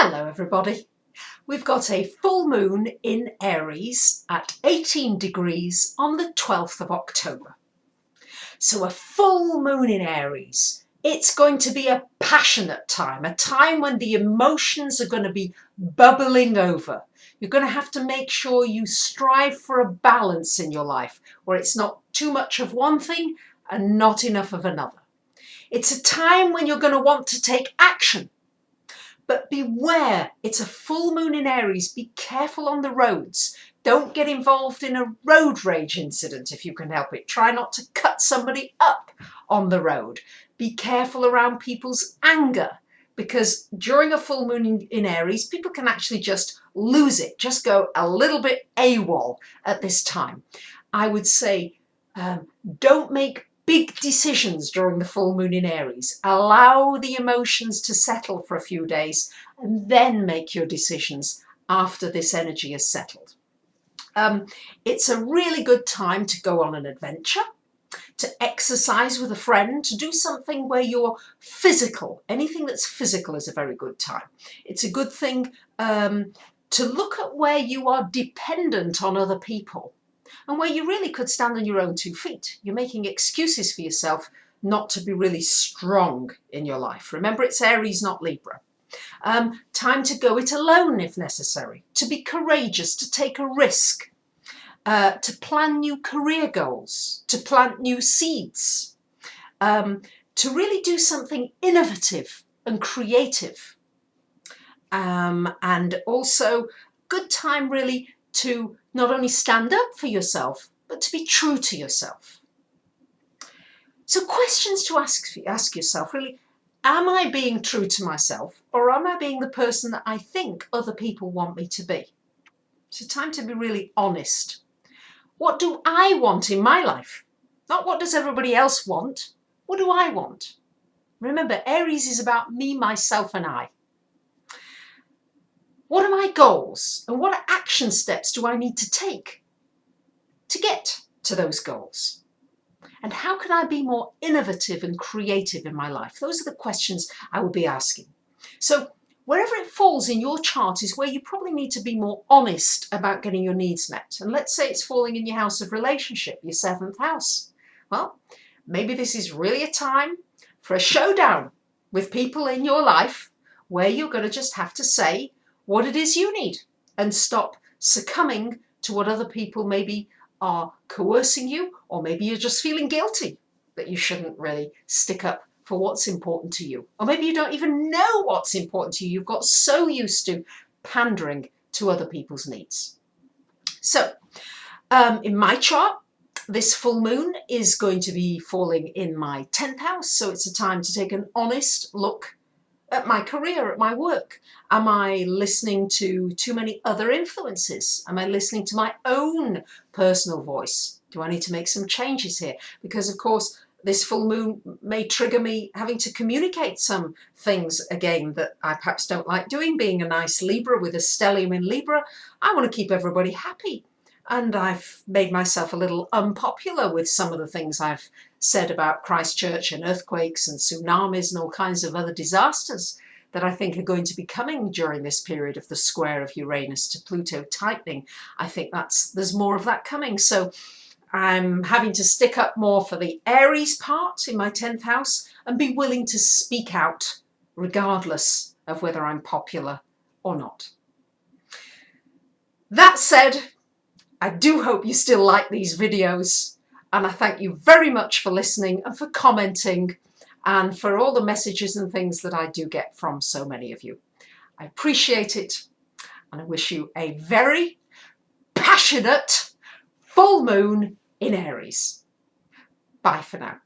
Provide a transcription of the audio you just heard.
Hello everybody. We've got a full moon in Aries at 18 degrees on the 12th of October. So a full moon in Aries, it's going to be a passionate time, a time when the emotions are going to be bubbling over. You're going to have to make sure you strive for a balance in your life where it's not too much of one thing and not enough of another. It's a time when you're going to want to take action. But beware, it's a full moon in Aries. Be careful on the roads. Don't get involved in a road rage incident if you can help it. Try not to cut somebody up on the road. Be careful around people's anger, because during a full moon in Aries, people can actually just lose it, just go a little bit AWOL at this time. I would say don't make big decisions during the full moon in Aries. Allow the emotions to settle for a few days and then make your decisions after this energy is settled. It's a really good time to go on an adventure, to exercise with a friend, to do something where you're physical. Anything that's physical is a very good time. It's a good thing to look at where you are dependent on other people, and where you really could stand on your own 2 feet. You're making excuses for yourself not to be really strong in your life. Remember, it's Aries, not Libra. Time to go it alone if necessary, to be courageous, to take a risk, to plan new career goals, to plant new seeds, to really do something innovative and creative. And also good time really to not only stand up for yourself, but to be true to yourself. So questions to ask yourself really: am I being true to myself, or am I being the person that I think other people want me to be? It's a time to be really honest. What do I want in my life? Not what does everybody else want. What do I want? Remember, Aries is about me, myself, and I. What are my goals, and what action steps do I need to take to get to those goals? And how can I be more innovative and creative in my life? Those are the questions I will be asking. So wherever it falls in your chart is where you probably need to be more honest about getting your needs met. And let's say it's falling in your house of relationship, your 7th house. Well, maybe this is really a time for a showdown with people in your life where you're going to just have to say what it is you need and stop succumbing to what other people maybe are coercing you, or maybe you're just feeling guilty that you shouldn't really stick up for what's important to you. Or maybe you don't even know what's important to you. You've got so used to pandering to other people's needs. So in my chart, this full moon is going to be falling in my 10th house. So it's a time to take an honest look at my career, at my work. Am I listening to too many other influences? Am I listening to my own personal voice? Do I need to make some changes here? Because of course, this full moon may trigger me having to communicate some things again that I perhaps don't like doing. Being a nice Libra with a stellium in Libra, I want to keep everybody happy. And I've made myself a little unpopular with some of the things I've said about Christchurch and earthquakes and tsunamis and all kinds of other disasters that I think are going to be coming during this period of the square of Uranus to Pluto tightening. I think there's more of that coming. So I'm having to stick up more for the Aries part in my 10th house and be willing to speak out regardless of whether I'm popular or not. That said, I do hope you still like these videos, and I thank you very much for listening and for commenting and for all the messages and things that I do get from so many of you. I appreciate it, and I wish you a very passionate full moon in Aries. Bye for now.